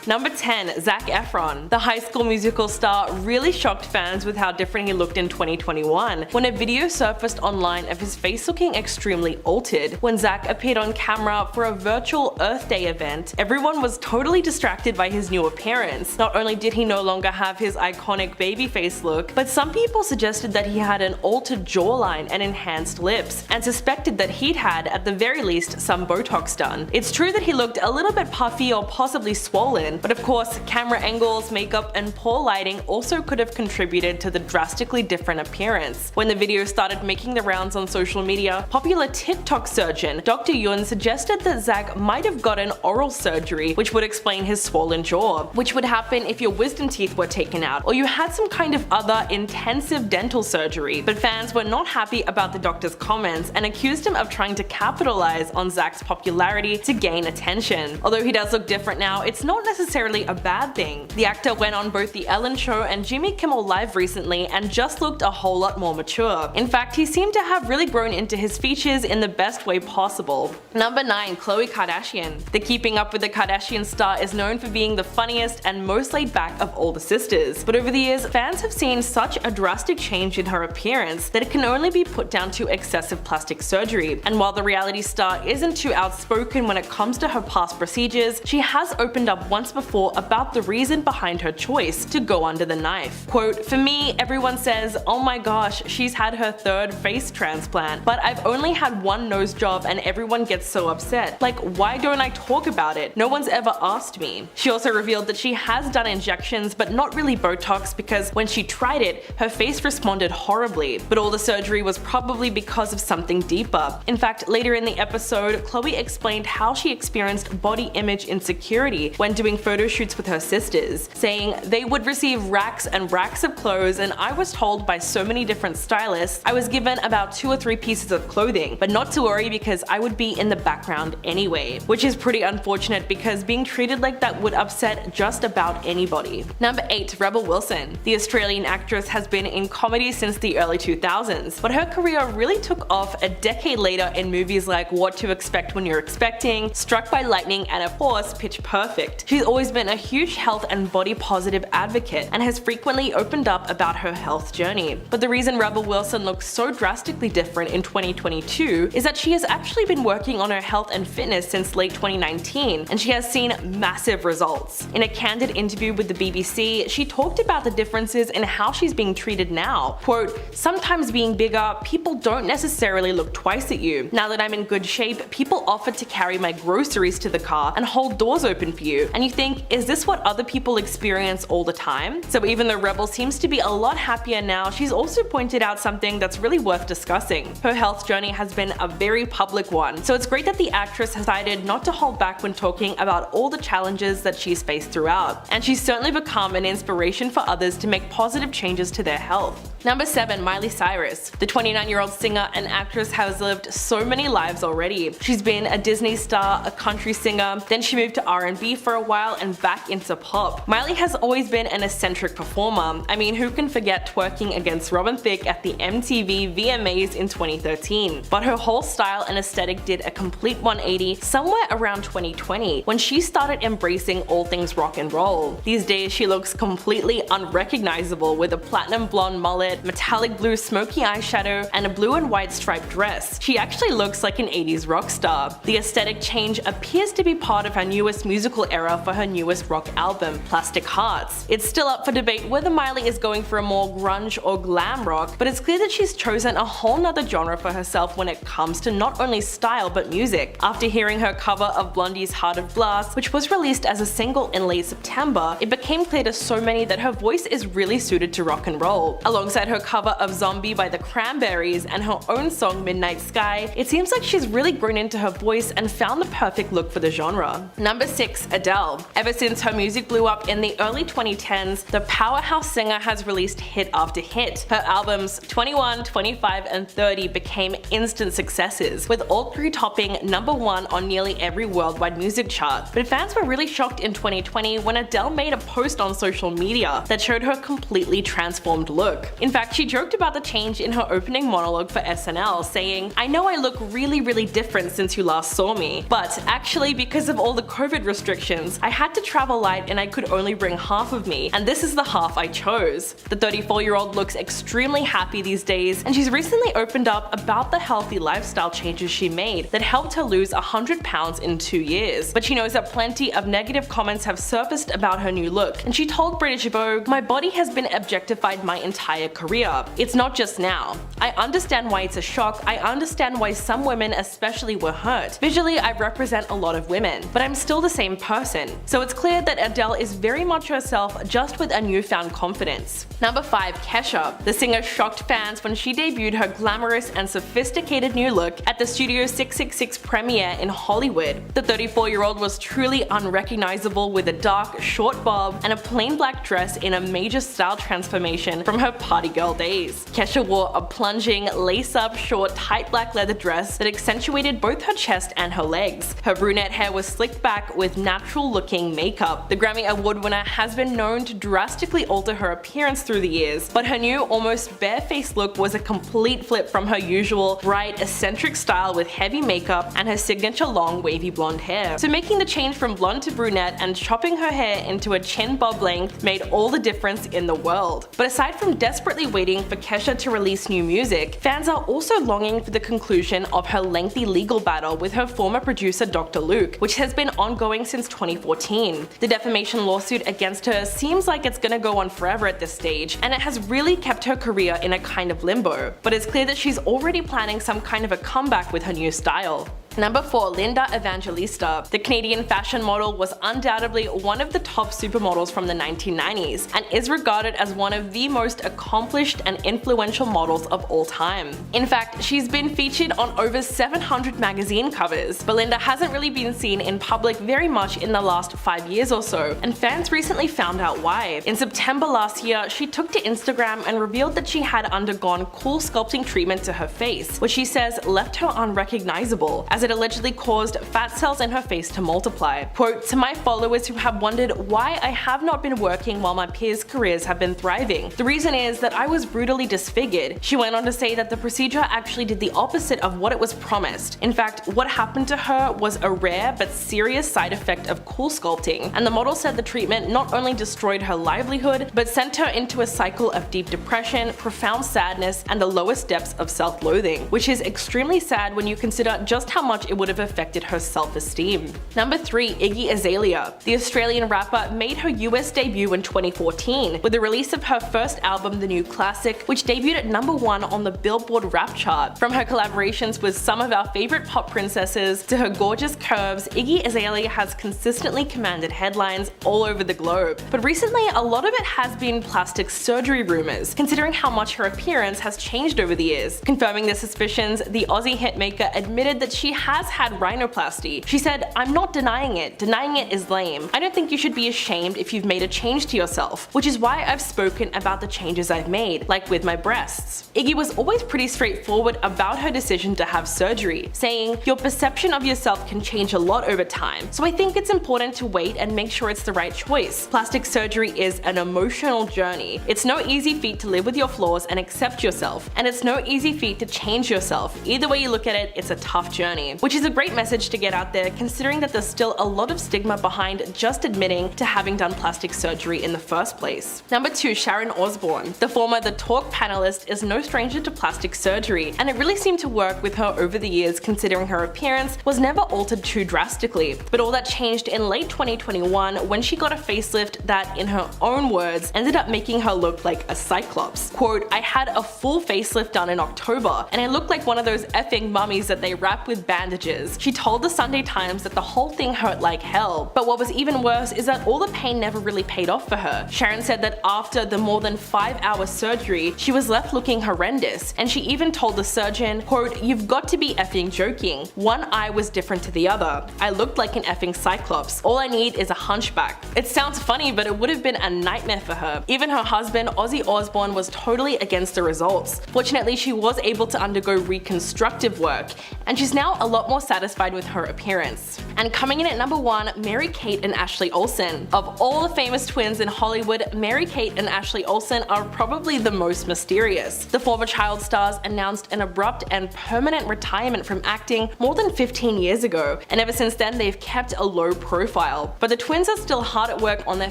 Number 10. Zac Efron. The High School Musical star really shocked fans with how different he looked in 2021 when a video surfaced online of his face looking extremely altered. When Zac appeared on camera for a virtual Earth Day event, everyone was totally distracted by his new appearance. Not only did he no longer have his iconic baby face look, but some people suggested that he had an altered jawline and enhanced lips, and suspected that he'd had, at the very least, some Botox done. It's true that he looked a little bit puffy or possibly swollen, but of course, camera angles, makeup, and poor lighting also could have contributed to the drastically different appearance. When the video started making the rounds on social media, popular TikTok surgeon Dr. Yun suggested that Zac might have gotten oral surgery, which would explain his swollen jaw, which would happen if your wisdom teeth were taken out, or you had some kind of other intensive dental surgery. But fans were not happy about the doctor's comments and accused him of trying to capitalize on Zac's popularity to gain attention. Although he does look different now, it's not necessarily a bad thing. The actor went on both The Ellen Show and Jimmy Kimmel Live recently and just looked a whole lot more mature. In fact, he seemed to have really grown into his features in the best way possible. Number 9. Khloe Kardashian. The Keeping Up with the Kardashian star is known for being the funniest and most laid back of all the sisters, but over the years, fans have seen such a drastic change in her appearance that it can only be put down to excessive plastic surgery. And while the reality star isn't too outspoken when it comes to her past procedures, she has opened up once before about the reason behind her choice to go under the knife. Quote, "For me, everyone says, oh my gosh, she's had her 3rd face transplant, but I've only had 1 nose job and everyone gets so upset. Like, why don't I talk about it? No one's ever asked me." She also revealed that she has done injections, but not really Botox, because when she tried it, her face responded horribly, but all the surgery was probably because of something deeper. In fact, later in the episode, Khloe explained how she experienced body image insecurity when doing photo shoots with her sisters, saying, "They would receive racks and racks of clothes, and I was told by so many different stylists I was given about 2 or 3 pieces of clothing, but not to worry because I would be in the background anyway," which is pretty unfortunate because being treated like that would upset just about anybody. Number 8. Rebel Wilson. The Australian actress has been in comedy since the early 2000s, but her career really took off a decade later in movies like What to Expect When You're Expecting, Struck by Lightning, and of course, Pitch Perfect. She's always been a huge health and body positive advocate and has frequently opened up about her health journey. But the reason Rebel Wilson looks so drastically different in 2022 is that she has actually been working on her health and fitness since late 2019, and she has seen massive results. In a candid interview with the BBC, she talked about the differences in how she's being treated now. Quote, "Sometimes being bigger, people don't necessarily look twice at you. Now that I'm in good shape, people offer to carry my groceries to the car and hold doors open for you. And you think, is this what other people experience all the time?" So even though Rebel seems to be a lot happier now, she's also pointed out something that's really worth discussing. Her health journey has been a very public one, so it's great that the actress has decided not to hold back when talking about all the challenges that she's faced throughout. And she's certainly become an inspiration for others to make positive changes to their health. Number 7. Miley Cyrus. The 29-year-old singer and actress has lived so many lives already. She's been a Disney star, a country singer, then she moved to R&B for a while and back into pop. Miley has always been an eccentric performer. I mean, who can forget twerking against Robin Thicke at the MTV VMAs in 2013? But her whole style and aesthetic did a complete 180 somewhere around 2020 when she started embracing all things rock and roll. These days she looks completely unrecognizable with a platinum blonde mullet, metallic blue smoky eyeshadow, and a blue and white striped dress. She actually looks like an 80s rock star. The aesthetic change appears to be part of her newest musical era for her newest rock album, Plastic Hearts. It's still up for debate whether Miley is going for a more grunge or glam rock, but it's clear that she's chosen a whole nother genre for herself when it comes to not only style but music. After hearing her cover of Blondie's Heart of Glass, which was released as a single in late September, it became clear to so many that her voice is really suited to rock and roll. Alongside her cover of Zombie by the Cranberries and her own song Midnight Sky, it seems like she's really grown into her voice and found the perfect look for the genre. Number 6. Adele. Ever since her music blew up in the early 2010s, the powerhouse singer has released hit after hit. Her albums 21, 25, and 30 became instant successes, with all 3 topping number 1 on nearly every worldwide music chart. But fans were really shocked in 2020 when Adele made a post on social media that showed her completely transformed look. In fact, she joked about the change in her opening monologue for SNL, saying, "I know I look really different since you last saw me, but actually because of all the COVID restrictions, I had to travel light and I could only bring half of me, and this is the half I chose." The 34-year-old looks extremely happy these days, and she's recently opened up about the healthy lifestyle changes she made that helped her lose 100 pounds in 2 years. But she knows that plenty of negative comments have surfaced about her new look, and she told British Vogue, "My body has been objectified my entire career. It's not just now. I understand why it's a shock. I understand why some women especially were hurt. Visually, I represent a lot of women, but I'm still the same person." So it's clear that Adele is very much herself, just with a newfound confidence. Number 5. Kesha. The singer shocked fans when she debuted her glamorous and sophisticated new look at the Studio 666 premiere in Hollywood. The 34-year-old was truly unrecognizable with a dark, short bob and a plain black dress in a major style transformation from her party girl days. Kesha wore a plunging, lace-up, short, tight black leather dress that accentuated both her chest and her legs. Her brunette hair was slicked back with natural-looking makeup. The Grammy Award winner has been known to drastically alter her appearance through the years, but her new, almost bare-faced look was a complete flip from her usual bright, eccentric style with heavy makeup and her signature long, wavy blonde hair. So making the change from blonde to brunette and chopping her hair into a chin bob length made all the difference in the world. But aside from desperately waiting for Kesha to release new music, fans are also longing for the conclusion of her lengthy legal battle with her former producer Dr. Luke, which has been ongoing since 2014. The defamation lawsuit against her seems like it's gonna go on forever at this stage, and it has really kept her career in a kind of limbo. But it's clear that she's already planning some kind of a comeback with her new style. Number 4. Linda Evangelista. The Canadian fashion model was undoubtedly one of the top supermodels from the 1990s and is regarded as one of the most accomplished and influential models of all time. In fact, she's been featured on over 700 magazine covers, but Linda hasn't really been seen in public very much in the last 5 years or so, and fans recently found out why. In September last year, she took to Instagram and revealed that she had undergone cool sculpting treatment to her face, which she says left her unrecognizable, as it allegedly caused fat cells in her face to multiply. Quote, "To my followers who have wondered why I have not been working while my peers' careers have been thriving, the reason is that I was brutally disfigured." She went on to say that the procedure actually did the opposite of what it was promised. In fact, what happened to her was a rare but serious side effect of cool sculpting, and the model said the treatment not only destroyed her livelihood, but sent her into a cycle of deep depression, profound sadness, and the lowest depths of self-loathing, which is extremely sad when you consider just how much it would have affected her self-esteem. Number 3. Iggy Azalea. The Australian rapper made her US debut in 2014 with the release of her first album, The New Classic, which debuted at number 1 on the Billboard rap chart. From her collaborations with some of our favorite pop princesses to her gorgeous curves, Iggy Azalea has consistently commanded headlines all over the globe. But recently, a lot of it has been plastic surgery rumors, considering how much her appearance has changed over the years. Confirming the suspicions, the Aussie hitmaker admitted that she has had rhinoplasty. She said, "I'm not denying it. Denying it is lame. I don't think you should be ashamed if you've made a change to yourself, which is why I've spoken about the changes I've made, like with my breasts." Iggy was always pretty straightforward about her decision to have surgery, saying, "Your perception of yourself can change a lot over time, so I think it's important to wait and make sure it's the right choice. Plastic surgery is an emotional journey. It's no easy feat to live with your flaws and accept yourself, and it's no easy feat to change yourself. Either way you look at it, it's a tough journey." Which is a great message to get out there, considering that there's still a lot of stigma behind just admitting to having done plastic surgery in the first place. Number 2. Sharon Osbourne. The former The Talk panelist is no stranger to plastic surgery, and it really seemed to work with her over the years, considering her appearance was never altered too drastically. But all that changed in late 2021 when she got a facelift that, in her own words, ended up making her look like a cyclops. Quote, "I had a full facelift done in October, and I looked like one of those effing mummies that they wrap with bandages." She told the Sunday Times that the whole thing hurt like hell, but what was even worse is that all the pain never really paid off for her. Sharon said that after the more than 5-hour surgery, she was left looking horrendous, and she even told the surgeon, quote, "You've got to be effing joking. One eye was different to the other. I looked like an effing cyclops. All I need is a hunchback." It sounds funny, but it would have been a nightmare for her. Even her husband, Ozzy Osbourne, was totally against the results. Fortunately, she was able to undergo reconstructive work, and she's now a lot more satisfied with her appearance. And coming in at number 1, Mary-Kate and Ashley Olsen. Of all the famous twins in Hollywood, Mary-Kate and Ashley Olsen are probably the most mysterious. The former child stars announced an abrupt and permanent retirement from acting more than 15 years ago, and ever since then they've kept a low profile. But the twins are still hard at work on their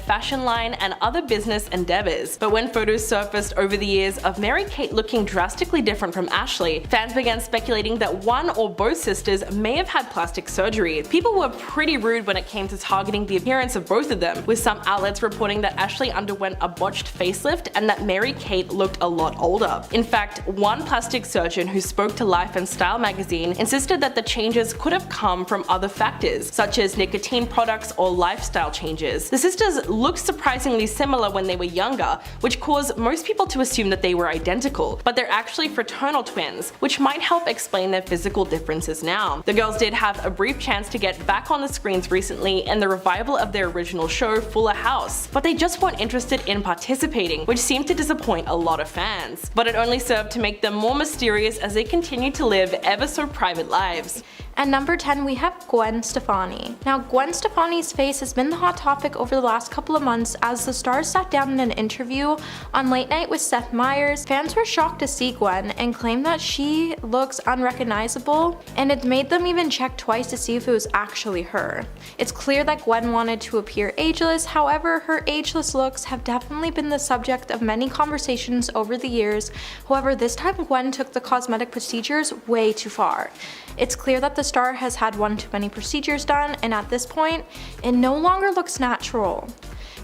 fashion line and other business endeavors. But when photos surfaced over the years of Mary-Kate looking drastically different from Ashley, fans began speculating that one or both sisters may have had plastic surgery. People were pretty rude when it came to targeting the appearance of both of them, with some outlets reporting that Ashley underwent a botched facelift and that Mary-Kate looked a lot older. In fact, one plastic surgeon who spoke to Life and Style magazine insisted that the changes could have come from other factors, such as nicotine products or lifestyle changes. The sisters looked surprisingly similar when they were younger, which caused most people to assume that they were identical, but they're actually fraternal twins, which might help explain their physical differences now. The girls did have a brief chance to get back on the screens recently in the revival of their original show Fuller House, but they just weren't interested in participating, which seemed to disappoint a lot of fans. But it only served to make them more mysterious as they continued to live ever so private lives. At number 10, we have Gwen Stefani. Now, Gwen Stefani's face has been the hot topic over the last couple of months as the stars sat down in an interview on Late Night with Seth Meyers. Fans were shocked to see Gwen and claimed that she looks unrecognizable, and it made them even check twice to see if it was actually her. It's clear that Gwen wanted to appear ageless, however, her ageless looks have definitely been the subject of many conversations over the years. However, this time Gwen took the cosmetic procedures way too far. It's clear that the star has had one too many procedures done, and at this point, it no longer looks natural.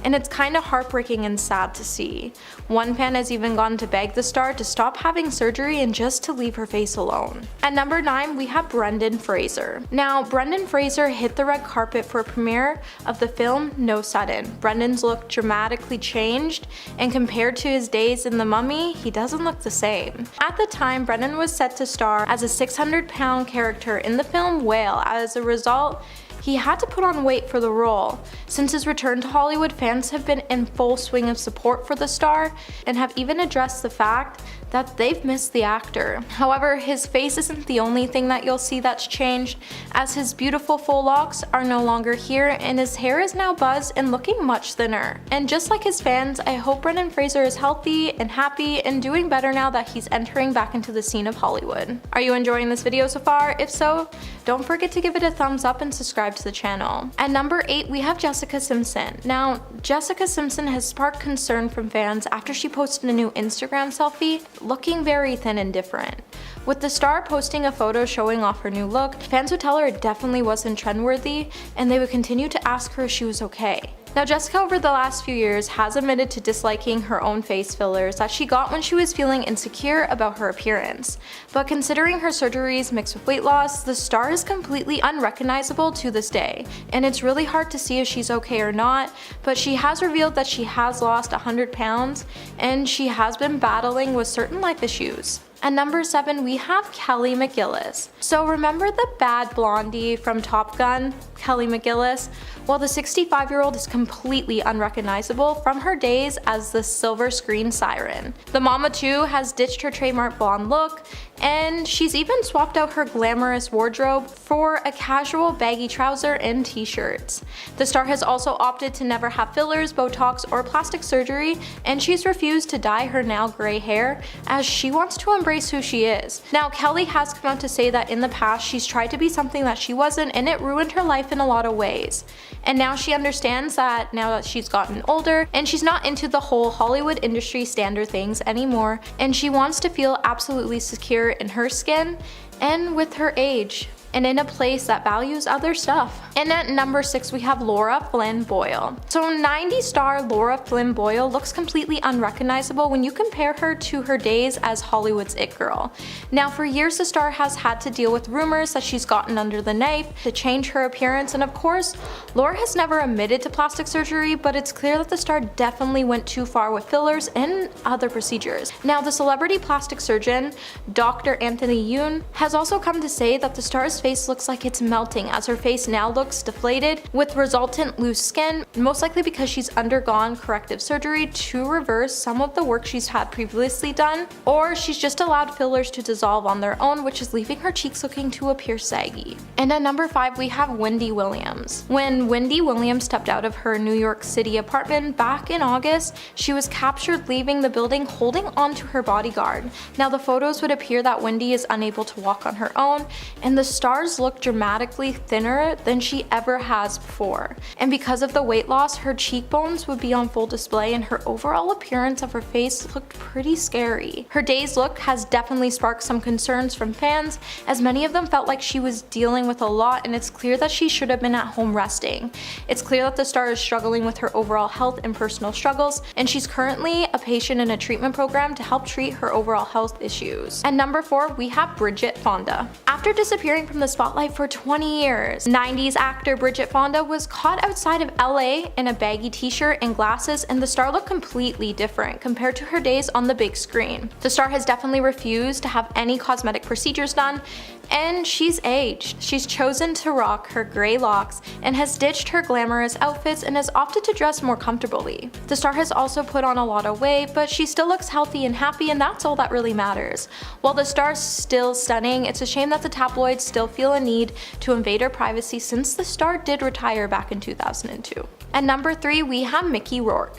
And it's kinda heartbreaking and sad to see. One fan has even gone to beg the star to stop having surgery and just to leave her face alone. At number 9, we have Brendan Fraser. Now, Brendan Fraser hit the red carpet for a premiere of the film No Sudden. Brendan's look dramatically changed, and compared to his days in The Mummy, he doesn't look the same. At the time, Brendan was set to star as a 600-pound character in the film Whale. As a result, he had to put on weight for the role. Since his return to Hollywood, fans have been in full swing of support for the star and have even addressed the fact that they've missed the actor. However, his face isn't the only thing that you'll see that's changed, as his beautiful full locks are no longer here and his hair is now buzzed and looking much thinner. And just like his fans, I hope Brendan Fraser is healthy and happy and doing better now that he's entering back into the scene of Hollywood. Are you enjoying this video so far? If so, don't forget to give it a thumbs up and subscribe to the channel. At number 8, we have Jessica Simpson. Now, Jessica Simpson has sparked concern from fans after she posted a new Instagram selfie looking very thin and different. With the star posting a photo showing off her new look, fans would tell her it definitely wasn't trendworthy, and they would continue to ask her if she was okay. Now, Jessica over the last few years has admitted to disliking her own face fillers that she got when she was feeling insecure about her appearance. But considering her surgeries mixed with weight loss, the star is completely unrecognizable to this day. And it's really hard to see if she's okay or not, but she has revealed that she has lost 100 pounds and she has been battling with certain life issues. At number 7, we have Kelly McGillis. So remember the bad blondie from Top Gun, Kelly McGillis? Well, the 65-year-old is completely unrecognizable from her days as the silver screen siren. The mama too has ditched her trademark blonde look, and she's even swapped out her glamorous wardrobe for a casual baggy trouser and t-shirts. The star has also opted to never have fillers, Botox, or plastic surgery, and she's refused to dye her now gray hair as she wants to embrace who she is. Now, Kelly has come out to say that in the past she's tried to be something that she wasn't, and it ruined her life in a lot of ways. And now she understands that now that she's gotten older and she's not into the whole Hollywood industry standard things anymore, and she wants to feel absolutely secure in her skin and with her age, and in a place that values other stuff. And at number 6, we have Laura Flynn Boyle. So 90s star Laura Flynn Boyle looks completely unrecognizable when you compare her to her days as Hollywood's it girl. Now, for years the star has had to deal with rumors that she's gotten under the knife to change her appearance, and of course, Laura has never admitted to plastic surgery, but it's clear that the star definitely went too far with fillers and other procedures. Now, the celebrity plastic surgeon, Dr. Anthony Yoon, has also come to say that the star's star's face looks like it's melting as her face now looks deflated with resultant loose skin, most likely because she's undergone corrective surgery to reverse some of the work she's had previously done, or she's just allowed fillers to dissolve on their own, which is leaving her cheeks looking to appear saggy. And at number 5 we have Wendy Williams. When Wendy Williams stepped out of her New York City apartment back in August, she was captured leaving the building holding onto her bodyguard. Now the photos would appear that Wendy is unable to walk on her own, and the stars look dramatically thinner than she ever has before. And because of the weight loss, her cheekbones would be on full display and her overall appearance of her face looked pretty scary. Her day's look has definitely sparked some concerns from fans, as many of them felt like she was dealing with a lot, and it's clear that she should have been at home resting. It's clear that the star is struggling with her overall health and personal struggles, and she's currently a patient in a treatment program to help treat her overall health issues. At number 4 we have Bridget Fonda. After disappearing from the spotlight for 20 years, 90s actor Bridget Fonda was caught outside of LA in a baggy t-shirt and glasses, and the star looked completely different compared to her days on the big screen. The star has definitely refused to have any cosmetic procedures done, and she's aged. She's chosen to rock her gray locks and has ditched her glamorous outfits and has opted to dress more comfortably. The star has also put on a lot of weight, but she still looks healthy and happy, and that's all that really matters. While the star's still stunning, it's a shame that the tabloids still feel a need to invade her privacy since the star did retire back in 2002. At number 3 we have Mickey Rourke.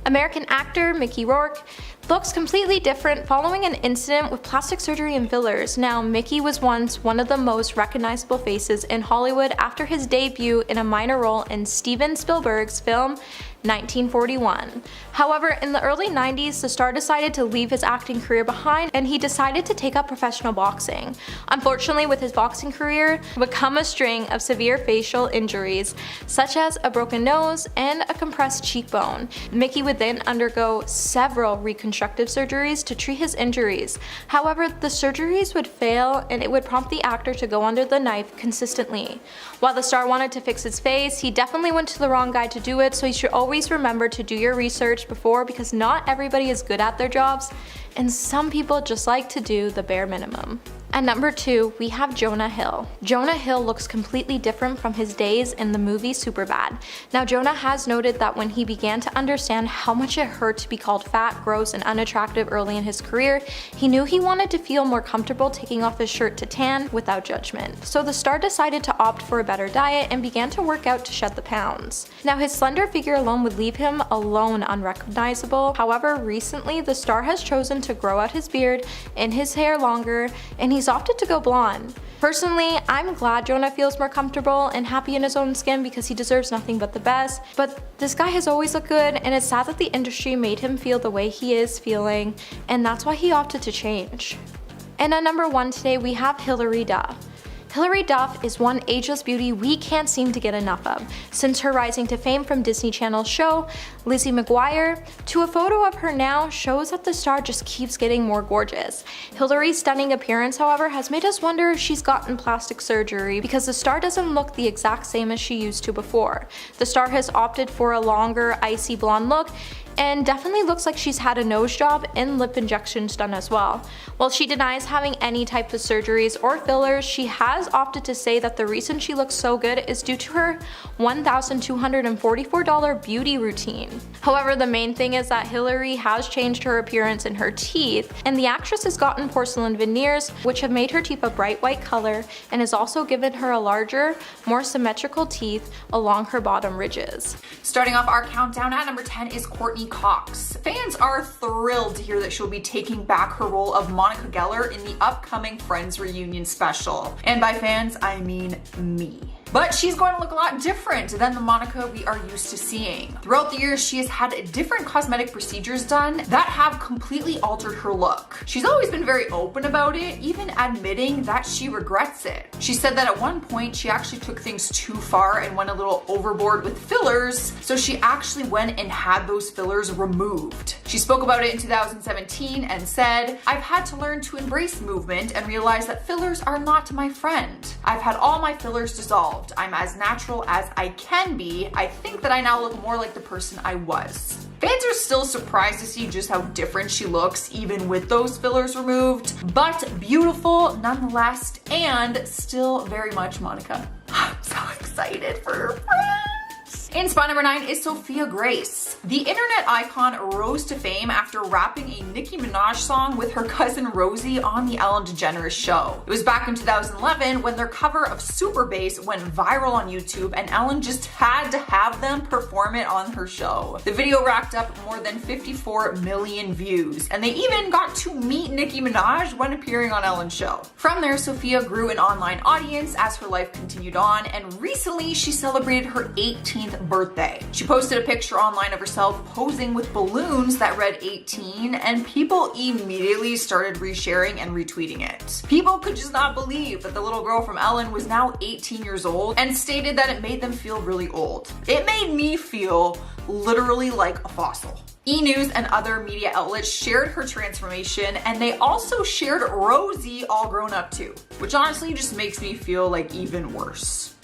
American actor Mickey Rourke looks completely different following an incident with plastic surgery and fillers. Now, Mickey was once one of the most recognizable faces in Hollywood after his debut in a minor role in Steven Spielberg's film 1941. However, in the early 90s, the star decided to leave his acting career behind and he decided to take up professional boxing. Unfortunately, with his boxing career would come a string of severe facial injuries, such as a broken nose and a compressed cheekbone. Mickey would then undergo several reconstructive surgeries to treat his injuries. However, the surgeries would fail and it would prompt the actor to go under the knife consistently. While the star wanted to fix his face, he definitely went to the wrong guy to do it, so you should always remember to do your research before, because not everybody is good at their jobs and some people just like to do the bare minimum. At number 2 we have Jonah Hill. Jonah Hill looks completely different from his days in the movie Superbad. Now, Jonah has noted that when he began to understand how much it hurt to be called fat, gross, and unattractive early in his career, he knew he wanted to feel more comfortable taking off his shirt to tan without judgment. So the star decided to opt for a better diet and began to work out to shed the pounds. Now, his slender figure alone would leave him alone unrecognizable. However, recently the star has chosen to grow out his beard and his hair longer, and he's opted to go blonde. Personally, I'm glad Jonah feels more comfortable and happy in his own skin because he deserves nothing but the best, but this guy has always looked good, and it's sad that the industry made him feel the way he is feeling, and that's why he opted to change. And at number 1 today we have Hilary Duff. Hilary Duff is one ageless beauty we can't seem to get enough of, since her rising to fame from Disney Channel's show Lizzie McGuire to a photo of her now shows that the star just keeps getting more gorgeous. Hilary's stunning appearance, however, has made us wonder if she's gotten plastic surgery, because the star doesn't look the exact same as she used to before. The star has opted for a longer, icy blonde look, and definitely looks like she's had a nose job and lip injections done as well. While she denies having any type of surgeries or fillers, she has opted to say that the reason she looks so good is due to her $1,244 beauty routine. However, the main thing is that Hilary has changed her appearance in her teeth, and the actress has gotten porcelain veneers, which have made her teeth a bright white color and has also given her a larger, more symmetrical teeth along her bottom ridges. Starting off our countdown at number 10 is Courtney Cox. Fans are thrilled to hear that she'll be taking back her role of Monica Geller in the upcoming Friends reunion special. And by fans, I mean me. But she's going to look a lot different than the Monica we are used to seeing. Throughout the years, she has had different cosmetic procedures done that have completely altered her look. She's always been very open about it, even admitting that she regrets it. She said that at one point, she actually took things too far and went a little overboard with fillers, so she actually went and had those fillers removed. She spoke about it in 2017 and said, "I've had to learn to embrace movement and realize that fillers are not my friend. I've had all my fillers dissolved. evolved. I'm as natural as I can be. I think that I now look more like the person I was. Fans are still surprised to see just how different she looks, even with those fillers removed, but beautiful nonetheless, and still very much Monica. I'm so excited for her friends. In spot number 9 is Sophia Grace. The internet icon rose to fame after rapping a Nicki Minaj song with her cousin Rosie on the Ellen DeGeneres show. It was back in 2011 when their cover of Super Bass went viral on YouTube and Ellen just had to have them perform it on her show. The video racked up more than 54 million views, and they even got to meet Nicki Minaj when appearing on Ellen's show. From there, Sophia grew an online audience as her life continued on, and recently she celebrated her 18th birthday. She posted a picture online of herself posing with balloons that read 18, and people immediately started resharing and retweeting it. People could just not believe that the little girl from Ellen was now 18 years old, and stated that it made them feel really old. It made me feel literally like a fossil. E! News and other media outlets shared her transformation, and they also shared Rosie all grown up too, which honestly just makes me feel like even worse.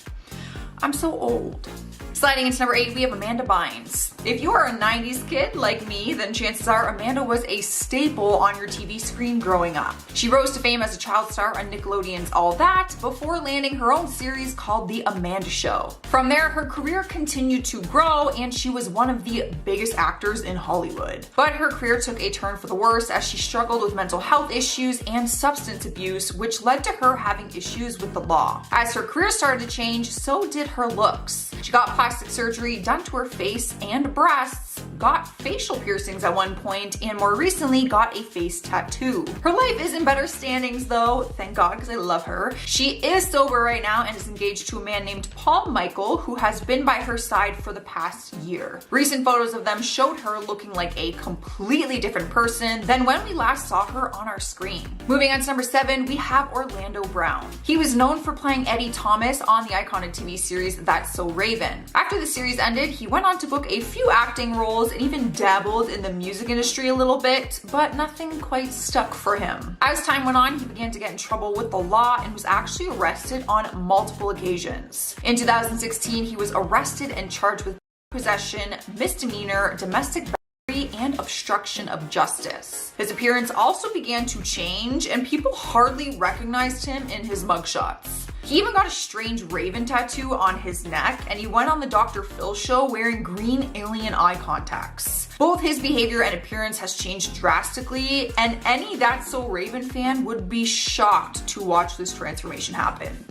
I'm so old. Sliding into number 8, we have Amanda Bynes. If you are a 90s kid like me, then chances are Amanda was a staple on your TV screen growing up. She rose to fame as a child star on Nickelodeon's All That before landing her own series called The Amanda Show. From there, her career continued to grow and she was one of the biggest actors in Hollywood. But her career took a turn for the worse as she struggled with mental health issues and substance abuse, which led to her having issues with the law. As her career started to change, so did her looks. She got plastic surgery done to her face and breasts, got facial piercings at one point, and more recently got a face tattoo. Her life is in better standings though, thank God, because I love her. She is sober right now and is engaged to a man named Paul Michael, who has been by her side for the past year. Recent photos of them showed her looking like a completely different person than when we last saw her on our screen. Moving on to number 7, we have Orlando Brown. He was known for playing Eddie Thomas on the iconic TV series That's So Raven. After the series ended, he went on to book a few acting roles and even dabbled in the music industry a little bit, but nothing quite stuck for him. As time went on, he began to get in trouble with the law and was actually arrested on multiple occasions. In 2016, he was arrested and charged with possession, misdemeanor, domestic battery, and obstruction of justice. His appearance also began to change, and people hardly recognized him in his mugshots. He even got a strange raven tattoo on his neck, and he went on the Dr. Phil show wearing green alien eye contacts. Both his behavior and appearance has changed drastically, and any That's So Raven fan would be shocked to watch this transformation happen.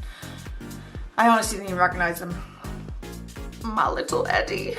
I honestly didn't even recognize him. My little Eddie.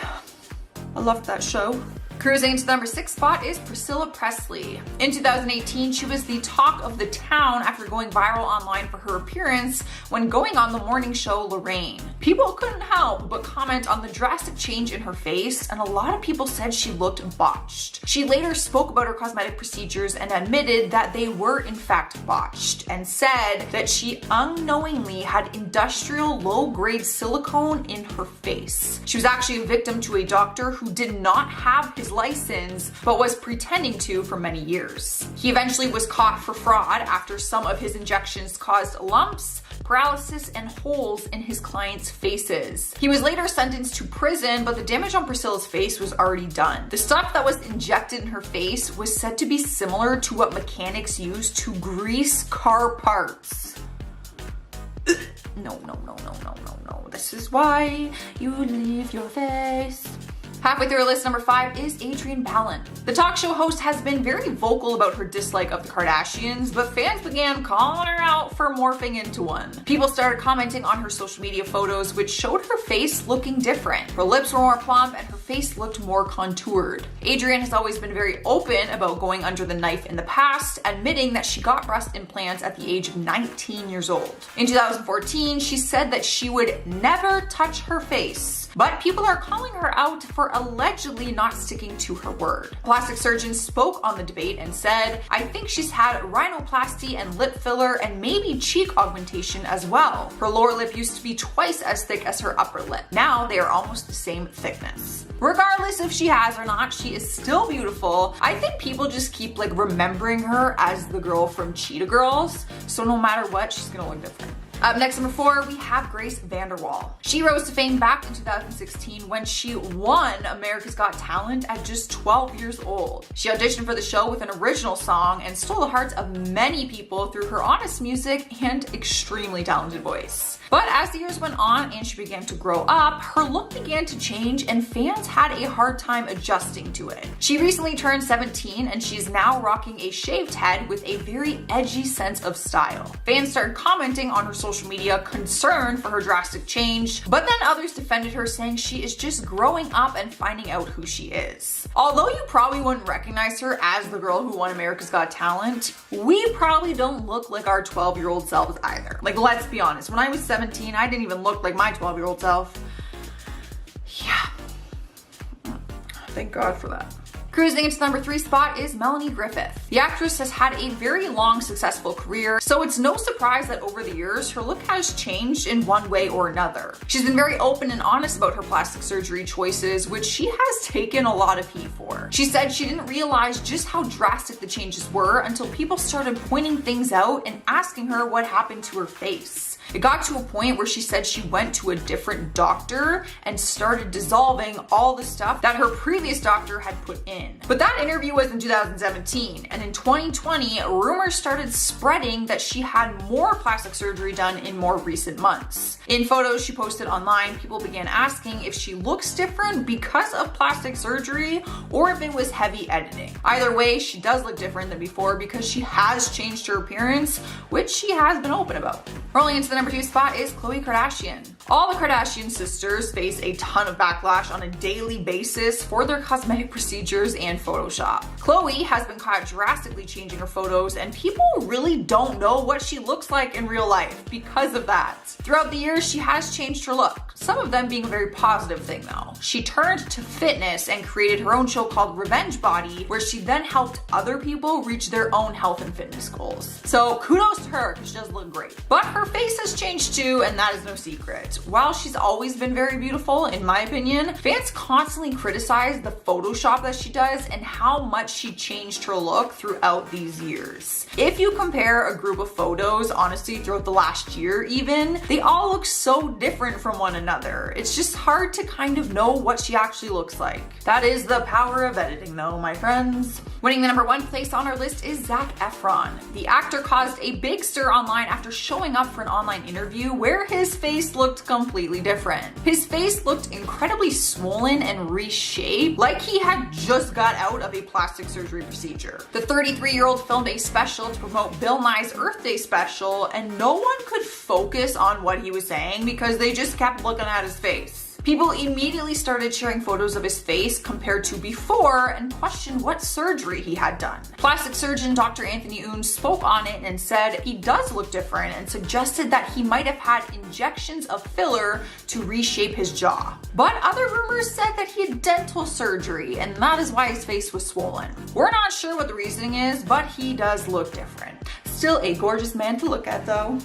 I loved that show. Cruising into the number 6 spot is Priscilla Presley. In 2018, she was the talk of the town after going viral online for her appearance when going on the morning show Lorraine. People couldn't help but comment on the drastic change in her face, and a lot of people said she looked botched. She later spoke about her cosmetic procedures and admitted that they were in fact botched, and said that she unknowingly had industrial low-grade silicone in her face. She was actually a victim to a doctor who did not have his license, but was pretending to for many years. He eventually was caught for fraud after some of his injections caused lumps, paralysis, and holes in his clients' faces. He was later sentenced to prison, but the damage on Priscilla's face was already done. The stuff that was injected in her face was said to be similar to what mechanics use to grease car parts. No. This is why you leave your face. Halfway through our list, number 5 is Adrienne Bailon. The talk show host has been very vocal about her dislike of the Kardashians, but fans began calling her out for morphing into one. People started commenting on her social media photos, which showed her face looking different. Her lips were more plump and her face looked more contoured. Adrienne has always been very open about going under the knife in the past, admitting that she got breast implants at the age of 19 years old. In 2014, she said that she would never touch her face, but people are calling her out for allegedly not sticking to her word. A plastic surgeon spoke on the debate and said, "I think she's had rhinoplasty and lip filler and maybe cheek augmentation as well. Her lower lip used to be twice as thick as her upper lip. Now they are almost the same thickness." Regardless if she has or not, she is still beautiful. I think people just keep remembering her as the girl from Cheetah Girls, so no matter what, she's gonna look different. Up next, number 4, we have Grace VanderWaal. She rose to fame back in 2016 when she won America's Got Talent at just 12 years old. She auditioned for the show with an original song and stole the hearts of many people through her honest music and extremely talented voice. But as the years went on and she began to grow up, her look began to change and fans had a hard time adjusting to it. She recently turned 17 and she's now rocking a shaved head with a very edgy sense of style. Fans started commenting on her social media concerned for her drastic change, but then others defended her, saying she is just growing up and finding out who she is. Although you probably wouldn't recognize her as the girl who won America's Got Talent, we probably don't look like our 12-year-old selves either. Like, let's be honest, when I was 17, I didn't even look like my 12-year-old self. Yeah. Thank God for that. Cruising into the number 3 spot is Melanie Griffith. The actress has had a very long, successful career, so it's no surprise that over the years, her look has changed in one way or another. She's been very open and honest about her plastic surgery choices, which she has taken a lot of heat for. She said she didn't realize just how drastic the changes were until people started pointing things out and asking her what happened to her face. It got to a point where she said she went to a different doctor and started dissolving all the stuff that her previous doctor had put in. But that interview was in 2017, and in 2020, rumors started spreading that she had more plastic surgery done in more recent months. In photos she posted online, people began asking if she looks different because of plastic surgery or if it was heavy editing. Either way, she does look different than before because she has changed her appearance, which she has been open about. Rolling into the number 2 spot is Khloe Kardashian. All the Kardashian sisters face a ton of backlash on a daily basis for their cosmetic procedures and Photoshop. Khloe has been caught drastically changing her photos, and people really don't know what she looks like in real life because of that. Throughout the years, she has changed her look, some of them being a very positive thing though. She turned to fitness and created her own show called Revenge Body, where she then helped other people reach their own health and fitness goals. So kudos to her, because she does look great. But her face has changed too, and that is no secret. While she's always been very beautiful, in my opinion, fans constantly criticize the Photoshop that she does and how much she changed her look throughout these years. If you compare a group of photos, honestly, throughout the last year even, they all look so different from one another. It's just hard to kind of know what she actually looks like. That is the power of editing though, my friends. Winning the number 1 place on our list is Zac Efron. The actor caused a big stir online after showing up for an online interview where his face looked completely different. His face looked incredibly swollen and reshaped, like he had just got out of a plastic surgery procedure. The 33-year-old filmed a special to promote Bill Nye's Earth Day special, and no one could focus on what he was saying because they just kept looking at his face. People immediately started sharing photos of his face compared to before and questioned what surgery he had done. Plastic surgeon Dr. Anthony Oon spoke on it and said he does look different and suggested that he might have had injections of filler to reshape his jaw. But other rumors said that he had dental surgery and that is why his face was swollen. We're not sure what the reasoning is, but he does look different. Still a gorgeous man to look at though.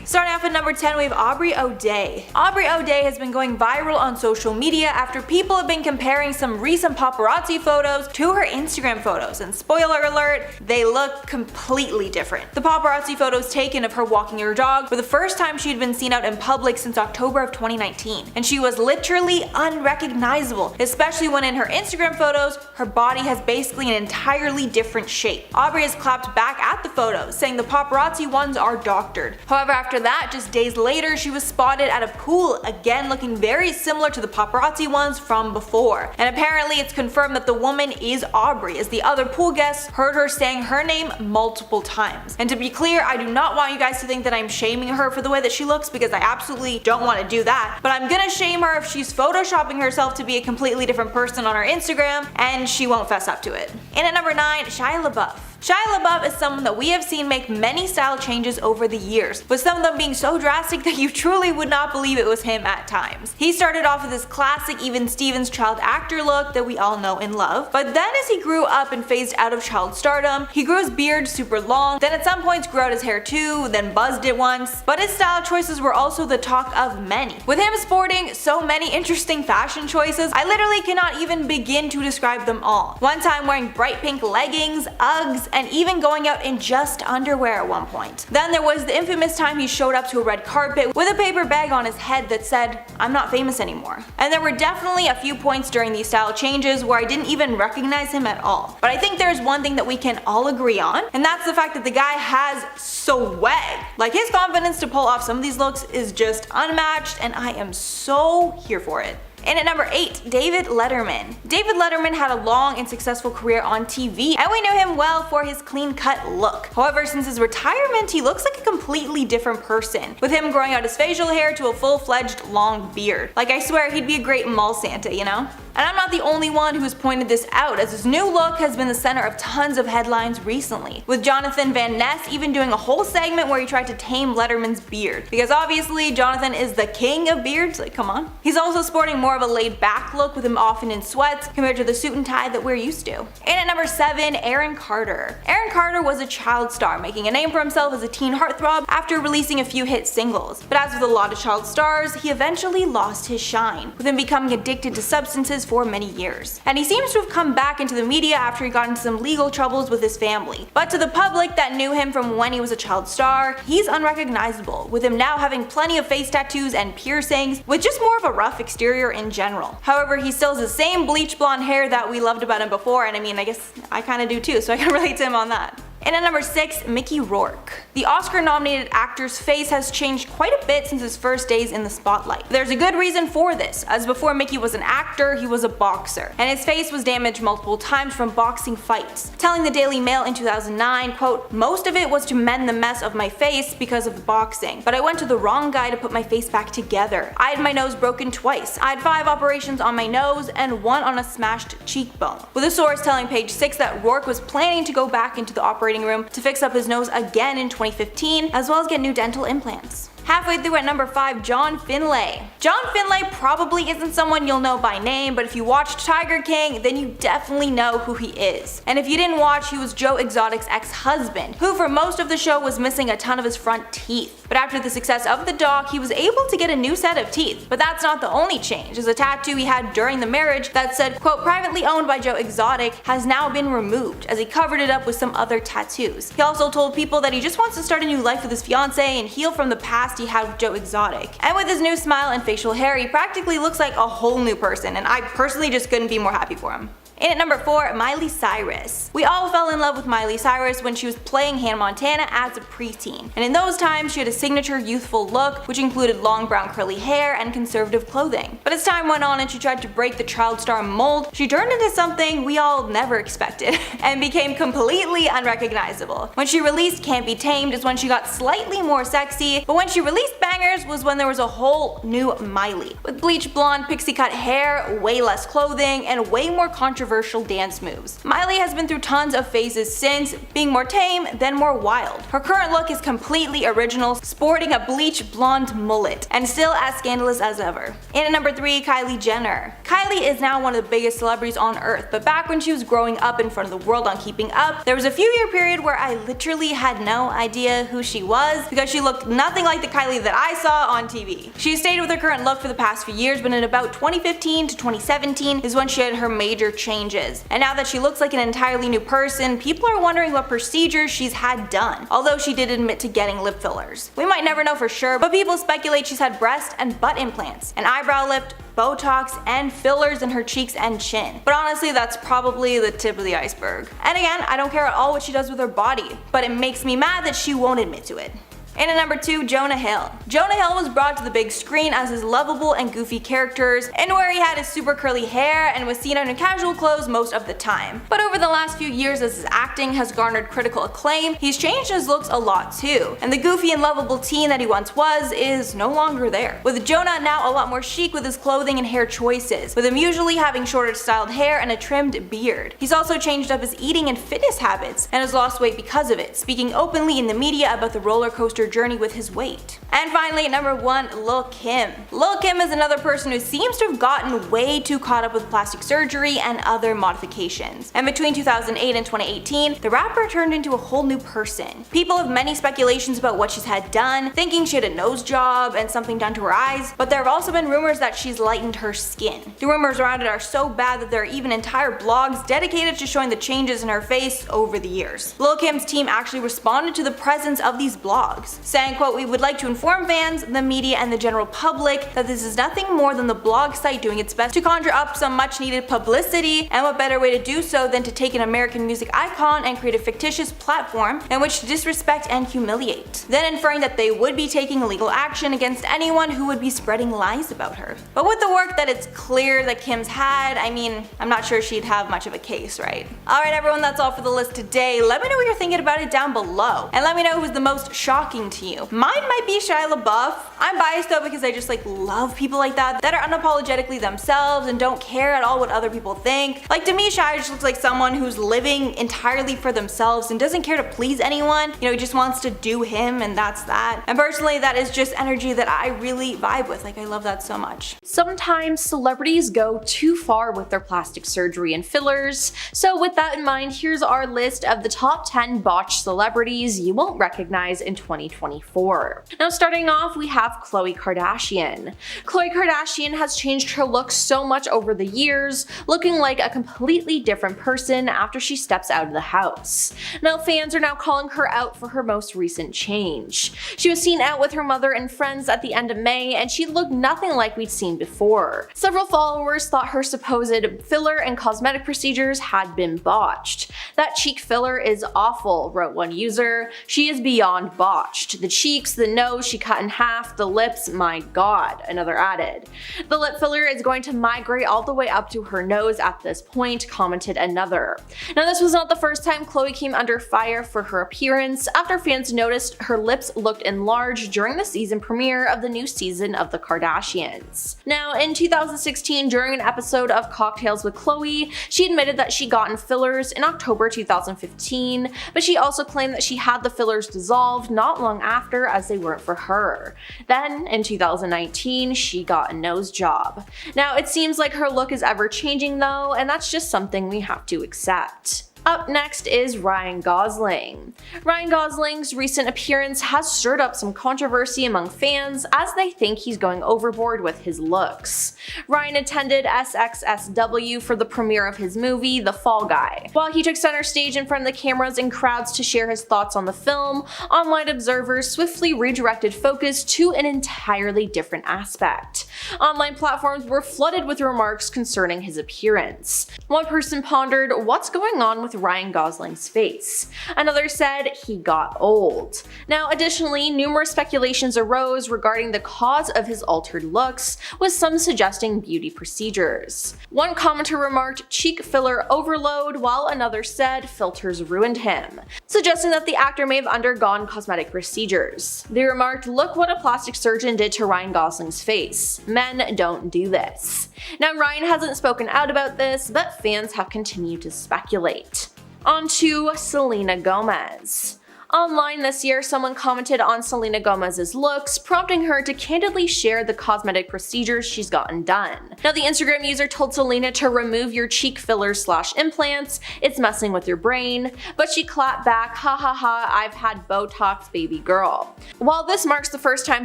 Starting off at number 10, we have Aubrey O'Day. Aubrey O'Day has been going viral on social media after people have been comparing some recent paparazzi photos to her Instagram photos, and spoiler alert, they look completely different. The paparazzi photos taken of her walking her dog were the first time she had been seen out in public since October of 2019, and she was literally unrecognizable, especially when in her Instagram photos, her body has basically an entirely different shape. Aubrey has clapped back at the photos, saying the paparazzi ones are doctored. However, after that, just days later, she was spotted at a pool, again looking very similar to the paparazzi ones from before. And apparently it's confirmed that the woman is Aubrey, as the other pool guests heard her saying her name multiple times. And to be clear, I do not want you guys to think that I'm shaming her for the way that she looks, because I absolutely don't want to do that. But I'm gonna shame her if she's photoshopping herself to be a completely different person on her Instagram, and she won't fess up to it. And at number 9, Shia LaBeouf. Shia LaBeouf is someone that we have seen make many style changes over the years, with some of them being so drastic that you truly would not believe it was him at times. He started off with his classic Even Stevens child actor look that we all know and love, but then as he grew up and phased out of child stardom, he grew his beard super long, then at some points grew out his hair too, then buzzed it once. But his style choices were also the talk of many, with him sporting so many interesting fashion choices, I literally cannot even begin to describe them all. One time wearing bright pink leggings, Uggs, and even going out in just underwear at one point. Then there was the infamous time he showed up to a red carpet with a paper bag on his head that said, "I'm not famous anymore." And there were definitely a few points during these style changes where I didn't even recognize him at all. But I think there's one thing that we can all agree on, and that's the fact that the guy has swag. Like, his confidence to pull off some of these looks is just unmatched, and I am so here for it. And at number 8, David Letterman. David Letterman had a long and successful career on TV, and we knew him well for his clean-cut look. However, since his retirement, he looks like a completely different person, with him growing out his facial hair to a full-fledged long beard. Like, I swear he'd be a great mall Santa, you know? And I'm not the only one who's pointed this out, as his new look has been the center of tons of headlines recently, with Jonathan Van Ness even doing a whole segment where he tried to tame Letterman's beard. Because obviously, Jonathan is the king of beards, like, come on. He's also sporting more of a laid-back look, with him often in sweats compared to the suit and tie that we're used to. And at number 7, Aaron Carter. Aaron Carter was a child star, making a name for himself as a teen heartthrob after releasing a few hit singles. But as with a lot of child stars, he eventually lost his shine, with him becoming addicted to substances for many years. And he seems to have come back into the media after he got into some legal troubles with his family. But to the public that knew him from when he was a child star, he's unrecognizable, with him now having plenty of face tattoos and piercings, with just more of a rough exterior in general. However, he still has the same bleach blonde hair that we loved about him before, and I mean, I guess I kinda do too, so I can relate to him on that. And at number 6, Mickey Rourke. The Oscar-nominated actor's face has changed quite a bit since his first days in the spotlight. There's a good reason for this, as before Mickey was an actor, he was a boxer, and his face was damaged multiple times from boxing fights. Telling the Daily Mail in 2009, quote, "Most of it was to mend the mess of my face because of the boxing, but I went to the wrong guy to put my face back together. I had my nose broken twice. I had 5 operations on my nose and 1 on a smashed cheekbone." With a source telling Page 6 that Rourke was planning to go back into the operating room to fix up his nose again in 2015, as well as get new dental implants. Halfway through at number 5, John Finlay. John Finlay probably isn't someone you'll know by name, but if you watched Tiger King, then you definitely know who he is. And if you didn't watch, he was Joe Exotic's ex-husband, who for most of the show was missing a ton of his front teeth. But after the success of the doc, he was able to get a new set of teeth. But that's not the only change, as a tattoo he had during the marriage that said, quote, "privately owned by Joe Exotic," has now been removed, as he covered it up with some other tattoos. He also told people that he just wants to start a new life with his fiancée and heal from the past he had with Joe Exotic. And with his new smile and facial hair, he practically looks like a whole new person, and I personally just couldn't be more happy for him. And at number 4, Miley Cyrus. We all fell in love with Miley Cyrus when she was playing Hannah Montana as a preteen. And in those times, she had a signature youthful look, which included long brown curly hair and conservative clothing. But as time went on and she tried to break the child star mold, she turned into something we all never expected, and became completely unrecognizable. When she released Can't Be Tamed is when she got slightly more sexy, but when she released Bangers was when there was a whole new Miley. With bleach blonde pixie cut hair, way less clothing, and way more controversial dance moves. Miley has been through tons of phases since, being more tame, then more wild. Her current look is completely original, sporting a bleach blonde mullet, and still as scandalous as ever. And at number 3, Kylie Jenner. Kylie is now one of the biggest celebrities on earth, but back when she was growing up in front of the world on Keeping Up, there was a few-year period where I literally had no idea who she was, because she looked nothing like the Kylie that I saw on TV. She stayed with her current look for the past few years, but in about 2015 to 2017 is when she had her major changes. And now that she looks like an entirely new person, people are wondering what procedures she's had done, although she did admit to getting lip fillers. We might never know for sure, but people speculate she's had breast and butt implants, an eyebrow lift, Botox, and fillers in her cheeks and chin. But honestly, that's probably the tip of the iceberg. And again, I don't care at all what she does with her body, but it makes me mad that she won't admit to it. And at number 2, Jonah Hill. Jonah Hill was brought to the big screen as his lovable and goofy characters, and where he had his super curly hair and was seen in casual clothes most of the time. But over the last few years, as his acting has garnered critical acclaim, he's changed his looks a lot too, and the goofy and lovable teen that he once was is no longer there. With Jonah now a lot more chic with his clothing and hair choices, with him usually having shorter styled hair and a trimmed beard. He's also changed up his eating and fitness habits, and has lost weight because of it, speaking openly in the media about the roller coaster monster journey with his weight. And finally, at number 1, Lil Kim. Lil Kim is another person who seems to have gotten way too caught up with plastic surgery and other modifications. And between 2008 and 2018, the rapper turned into a whole new person. People have many speculations about what she's had done, thinking she had a nose job and something done to her eyes, but there have also been rumors that she's lightened her skin. The rumors around it are so bad that there are even entire blogs dedicated to showing the changes in her face over the years. Lil Kim's team actually responded to the presence of these blogs, saying, quote, "We would like to inform fans, the media, and the general public that this is nothing more than the blog site doing its best to conjure up some much needed publicity, and what better way to do so than to take an American music icon and create a fictitious platform in which to disrespect and humiliate," then inferring that they would be taking legal action against anyone who would be spreading lies about her. But with the work that it's clear that Kim's had, I mean, I'm not sure she'd have much of a case, right? Alright everyone, that's all for the list today. Let me know what you're thinking about it down below, and let me know who was the most shocking to you. Mine might be Shia LaBeouf. I'm biased though because I just love people like that are unapologetically themselves and don't care at all what other people think. Like, to me, Shia just looks like someone who's living entirely for themselves and doesn't care to please anyone. You know, he just wants to do him, and that's that. And personally, that is just energy that I really vibe with. I love that so much. Sometimes celebrities go too far with their plastic surgery and fillers, so with that in mind, here's our list of the top 10 botched celebrities you won't recognize in 2024. Now starting off, we have Khloe Kardashian. Khloe Kardashian has changed her look so much over the years, looking like a completely different person after she steps out of the house. Now fans are now calling her out for her most recent change. She was seen out with her mother and friends at the end of May, and she looked nothing like we'd seen before. Several followers thought her supposed filler and cosmetic procedures had been botched. "That cheek filler is awful," wrote one user. "She is beyond botched. The cheeks, the nose she cut in half, the lips, my god," another added. "The lip filler is going to migrate all the way up to her nose at this point," commented another. Now this was not the first time Khloe came under fire for her appearance after fans noticed her lips looked enlarged during the season premiere of the new season of The Kardashians. Now in 2016, during an episode of Cocktails with Khloe, she admitted that she gotten fillers in October 2015, but she also claimed that she had the fillers dissolved not long after as they weren't for her. Then in 2019, she got a nose job. Now it seems like her look is ever changing though, and that's just something we have to accept. Up next is Ryan Gosling. Ryan Gosling's recent appearance has stirred up some controversy among fans as they think he's going overboard with his looks. Ryan attended SXSW for the premiere of his movie, The Fall Guy. While he took center stage in front of the cameras and crowds to share his thoughts on the film, online observers swiftly redirected focus to an entirely different aspect. Online platforms were flooded with remarks concerning his appearance. One person pondered, "What's going on with Ryan Gosling's face?" Another said he got old. Now additionally, numerous speculations arose regarding the cause of his altered looks, with some suggesting beauty procedures. One commenter remarked cheek filler overload, while another said filters ruined him, suggesting that the actor may have undergone cosmetic procedures. They remarked, "Look what a plastic surgeon did to Ryan Gosling's face. Men don't do this." Now Ryan hasn't spoken out about this, but fans have continued to speculate. On to Selena Gomez. Online this year, someone commented on Selena Gomez's looks, prompting her to candidly share the cosmetic procedures she's gotten done. Now the Instagram user told Selena to remove your cheek fillers / implants, "It's messing with your brain," but she clapped back, "Ha ha ha, I've had Botox, baby girl." While this marks the first time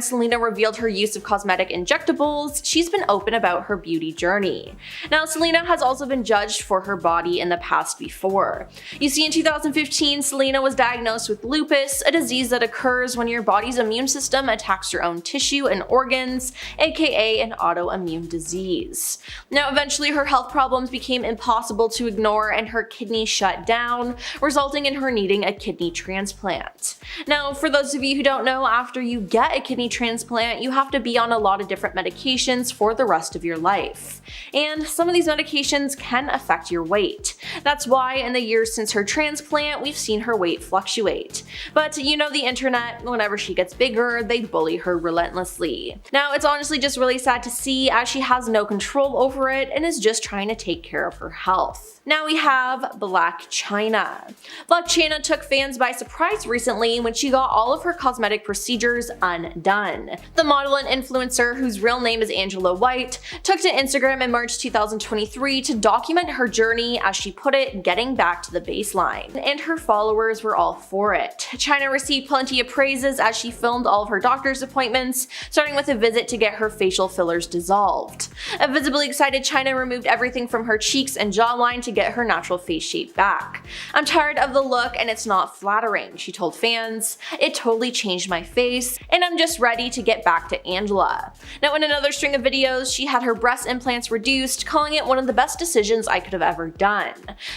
Selena revealed her use of cosmetic injectables, she's been open about her beauty journey. Now Selena has also been judged for her body in the past before. You see, in 2015, Selena was diagnosed with lupus, a disease that occurs when your body's immune system attacks your own tissue and organs, aka an autoimmune disease. Now eventually her health problems became impossible to ignore and her kidney shut down, resulting in her needing a kidney transplant. Now for those of you who don't know, after you get a kidney transplant, you have to be on a lot of different medications for the rest of your life. And some of these medications can affect your weight. That's why in the years since her transplant, we've seen her weight fluctuate. But you know the internet, whenever she gets bigger, they bully her relentlessly. Now it's honestly just really sad to see, as she has no control over it and is just trying to take care of her health. Now we have Black Chyna. Black Chyna took fans by surprise recently when she got all of her cosmetic procedures undone. The model and influencer, whose real name is Angela White, took to Instagram in March 2023 to document her journey, as she put it, getting back to the baseline. And her followers were all for it. Chyna received plenty of praises as she filmed all of her doctor's appointments, starting with a visit to get her facial fillers dissolved. A visibly excited Chyna removed everything from her cheeks and jawline to get her natural face shape back. "I'm tired of the look and it's not flattering," she told fans. "It totally changed my face, and I'm just ready to get back to Angela." Now, in another string of videos, she had her breast implants reduced, calling it one of the best decisions I could have ever done.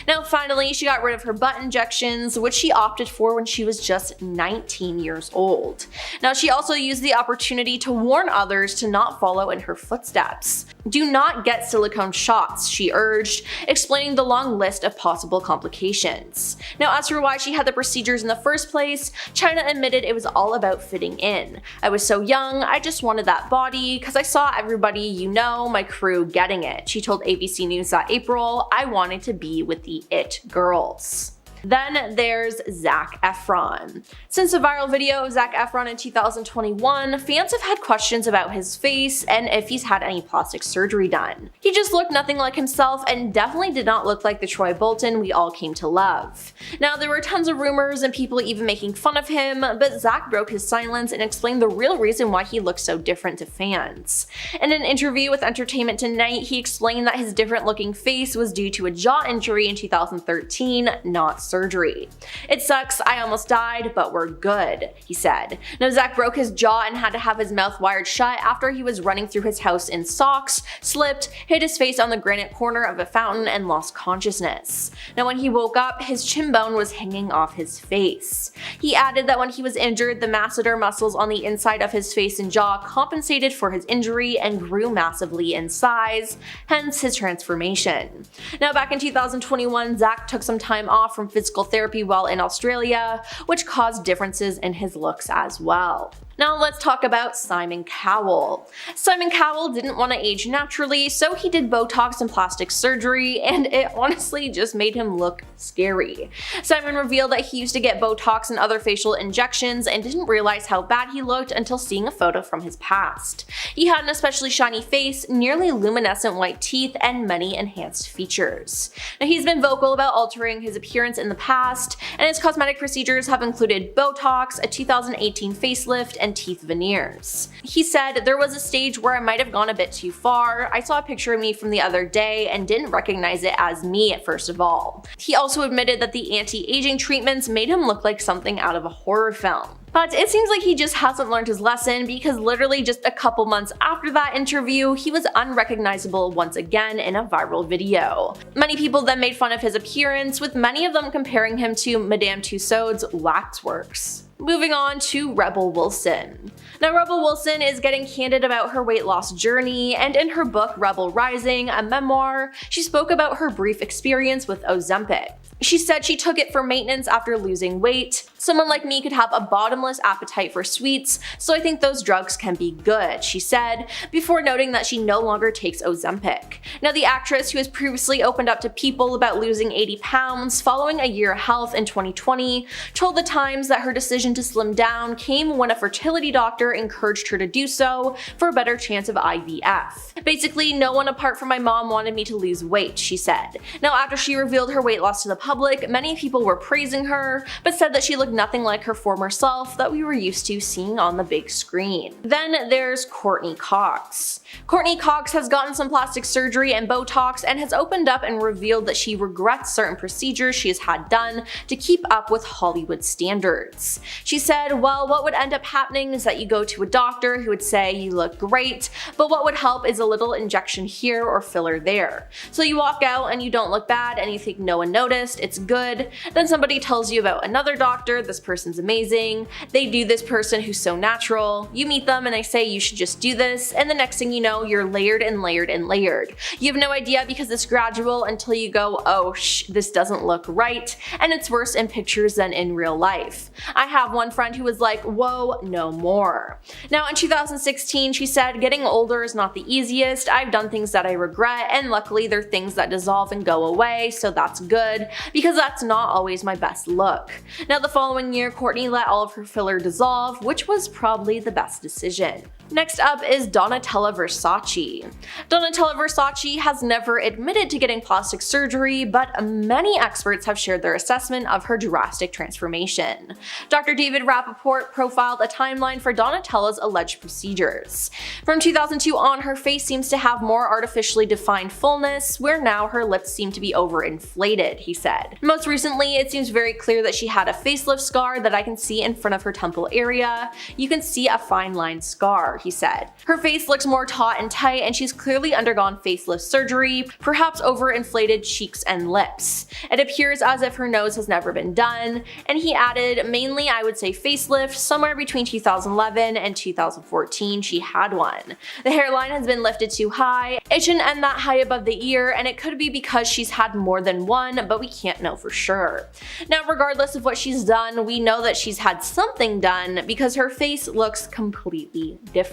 Now, finally, she got rid of her butt injections, which she opted for when she was just 19 years old. Now, she also used the opportunity to warn others to not follow in her footsteps. "Do not get silicone shots," she urged, explaining the long list of possible complications. Now, as for why she had the procedures in the first place, Chyna admitted it was all about fitting in. "I was so young, I just wanted that body because I saw everybody, you know, my crew getting it," she told ABC News that April. "I wanted to be with the it girls." Then there's Zac Efron. Since the viral video of Zac Efron in 2021, fans have had questions about his face and if he's had any plastic surgery done. He just looked nothing like himself and definitely did not look like the Troy Bolton we all came to love. Now, there were tons of rumors and people even making fun of him, but Zac broke his silence and explained the real reason why he looked so different to fans. In an interview with Entertainment Tonight, he explained that his different looking face was due to a jaw injury in 2013, not surgery. "It sucks, I almost died, but we're good," he said. Now, Zac broke his jaw and had to have his mouth wired shut after he was running through his house in socks, slipped, hit his face on the granite corner of a fountain, and lost consciousness. Now, when he woke up, his chin bone was hanging off his face. He added that when he was injured, the masseter muscles on the inside of his face and jaw compensated for his injury and grew massively in size, hence his transformation. Now, back in 2021, Zac took some time off from physical therapy while in Australia, which caused differences in his looks as well. Now let's talk about Simon Cowell. Simon Cowell didn't want to age naturally, so he did Botox and plastic surgery, and it honestly just made him look scary. Simon revealed that he used to get Botox and other facial injections and didn't realize how bad he looked until seeing a photo from his past. He had an especially shiny face, nearly luminescent white teeth, and many enhanced features. Now, he's been vocal about altering his appearance in the past, and his cosmetic procedures have included Botox, a 2018 facelift, and teeth veneers. He said, "There was a stage where I might have gone a bit too far. I saw a picture of me from the other day and didn't recognize it as me at first of all." He also admitted that the anti-aging treatments made him look like something out of a horror film. But it seems like he just hasn't learned his lesson, because literally just a couple months after that interview, he was unrecognizable once again in a viral video. Many people then made fun of his appearance, with many of them comparing him to Madame Tussauds waxworks. Moving on to Rebel Wilson. Now, Rebel Wilson is getting candid about her weight loss journey, and in her book Rebel Rising, a memoir, she spoke about her brief experience with Ozempic. She said she took it for maintenance after losing weight. "Someone like me could have a bottomless appetite for sweets, so I think those drugs can be good," she said, before noting that she no longer takes Ozempic. Now, the actress, who has previously opened up to people about losing 80 pounds following a year of health in 2020, told The Times that her decision to slim down came when a fertility doctor encouraged her to do so for a better chance of IVF. "Basically, no one apart from my mom wanted me to lose weight," she said. Now, after she revealed her weight loss to the public, many people were praising her, but said that she looked nothing like her former self that we were used to seeing on the big screen. Then there's Courtney Cox. Courtney Cox has gotten some plastic surgery and Botox and has opened up and revealed that she regrets certain procedures she has had done to keep up with Hollywood standards. She said, "Well, what would end up happening is that you go to a doctor who would say you look great, but what would help is a little injection here or filler there. So you walk out and you don't look bad and you think no one noticed, it's good. Then somebody tells you about another doctor here, this person's amazing, they do this person who's so natural, you meet them and they say you should just do this, and the next thing you know, you're layered and layered and layered. You have no idea because it's gradual until you go, oh this doesn't look right, and it's worse in pictures than in real life. I have one friend who was like, whoa, no more. Now in 2016, she said, getting older is not the easiest, I've done things that I regret, and luckily they're things that dissolve and go away, so that's good, because that's not always my best look. Now the following year, Courtney let all of her filler dissolve, which was probably the best decision. Next up is Donatella Versace. Donatella Versace has never admitted to getting plastic surgery, but many experts have shared their assessment of her drastic transformation. Dr. David Rappaport profiled a timeline for Donatella's alleged procedures. From 2002 on, her face seems to have more artificially defined fullness, where now her lips seem to be overinflated, he said. Most recently, it seems very clear that she had a facelift scar that I can see in front of her temple area. You can see a fine line scar, he said. Her face looks more taut and tight, and she's clearly undergone facelift surgery, perhaps overinflated cheeks and lips. It appears as if her nose has never been done, and he added, mainly I would say facelift, somewhere between 2011 and 2014 she had one. The hairline has been lifted too high, it shouldn't end that high above the ear, and it could be because she's had more than one, but we can't know for sure. Now regardless of what she's done, we know that she's had something done because her face looks completely different.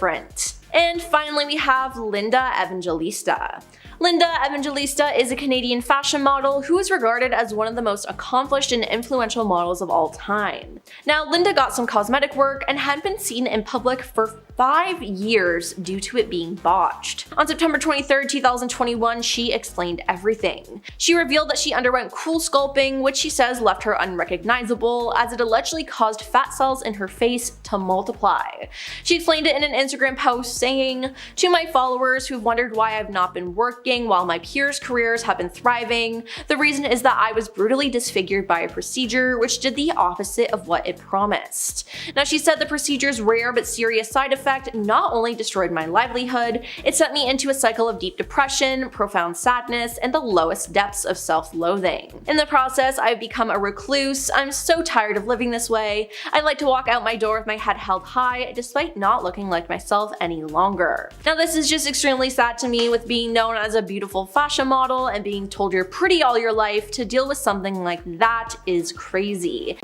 And finally we have Linda Evangelista. Linda Evangelista is a Canadian fashion model who is regarded as one of the most accomplished and influential models of all time. Now, Linda got some cosmetic work and hadn't been seen in public for 5 years due to it being botched. On September 23, 2021, she explained everything. She revealed that she underwent cool sculpting, which she says left her unrecognizable as it allegedly caused fat cells in her face to multiply. She explained it in an Instagram post saying, "To my followers who've wondered why I've not been working while my peers' careers have been thriving, the reason is that I was brutally disfigured by a procedure which did the opposite of what it promised." Now she said the procedure's rare but serious side effect not only destroyed my livelihood, it sent me into a cycle of deep depression, profound sadness, and the lowest depths of self-loathing. In the process, I've become a recluse. I'm so tired of living this way. I'd like to walk out my door with my head held high, despite not looking like myself any longer. Now this is just extremely sad to me, with being known as a beautiful fashion model and being told you're pretty all your life. To deal with something like that is crazy.